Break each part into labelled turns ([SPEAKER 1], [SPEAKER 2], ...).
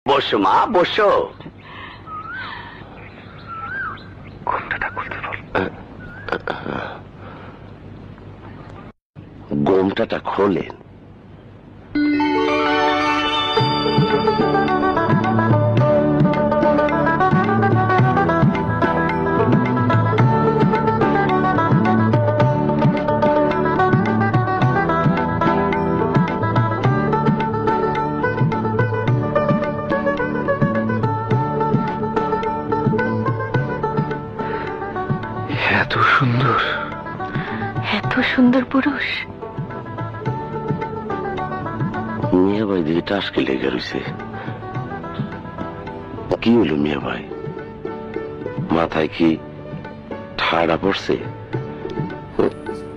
[SPEAKER 1] বসো মা, বসো।
[SPEAKER 2] ঘোমটাটা খুলতে বল।
[SPEAKER 1] ঘোমটাটা খোলেন।
[SPEAKER 2] এত সুন্দর,
[SPEAKER 3] এত সুন্দর পুরুষ।
[SPEAKER 1] মিয়া ভাই দিকে টাসকে লেগে রয়েছে। কি হলো মিয়া ভাই? মাথায় কি ঠাড়া পড়ছে?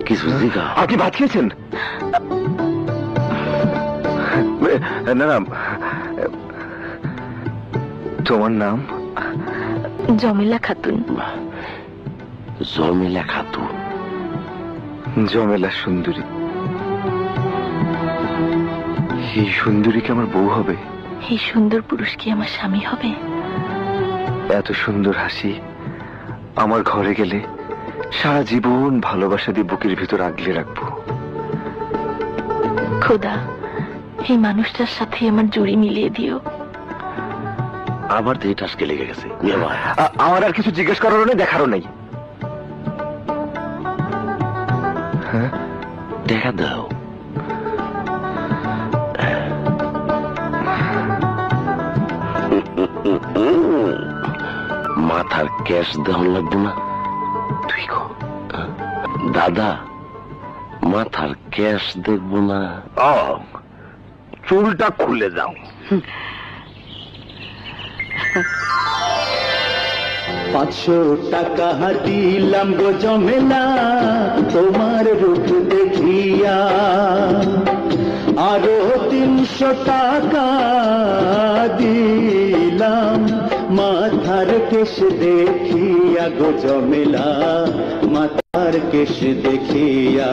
[SPEAKER 1] কিছু জিগা।
[SPEAKER 2] আপনি ভাত খেয়েছেন? না না, তোমার নাম?
[SPEAKER 3] জমিলা খাতুন।
[SPEAKER 1] জমিলা খাতুন?
[SPEAKER 2] জমেলা সুন্দরী। এই সুন্দরী কি আমার বউ হবে?
[SPEAKER 3] এই সুন্দর পুরুষ কি আমার স্বামী হবে?
[SPEAKER 2] এত সুন্দর হাসি আমার ঘরে গেলে সারা জীবন ভালোবাসা দিয়ে বুকের ভিতর আগলে রাখবো।
[SPEAKER 3] খোদা, এই মানুষটার সাথে আমার জুড়ি মিলিয়ে দিও।
[SPEAKER 1] আবার দিকে টাসকে লেগে গেছে মিয়া ভাই।
[SPEAKER 2] আমার আর কিছু জিজ্ঞেস করারও নেই, দেখারও নেই। হ্যাঁ,
[SPEAKER 1] দেখা দাও। মাথার ক্যাশ দেওয়া লাগবে না?
[SPEAKER 2] তুই গো
[SPEAKER 1] দাদা, মাথার ক্যাশ দেখবো না? চুলটা খুলে দাও।
[SPEAKER 4] 500 টাকা দিলাম গো জমেলা তোমার রূপ দেখিয়া, আরো 300 টাকা দিলাম মাথার কেশ দেখিয়া গো জমেলা, মাথার কেশ দেখিয়া।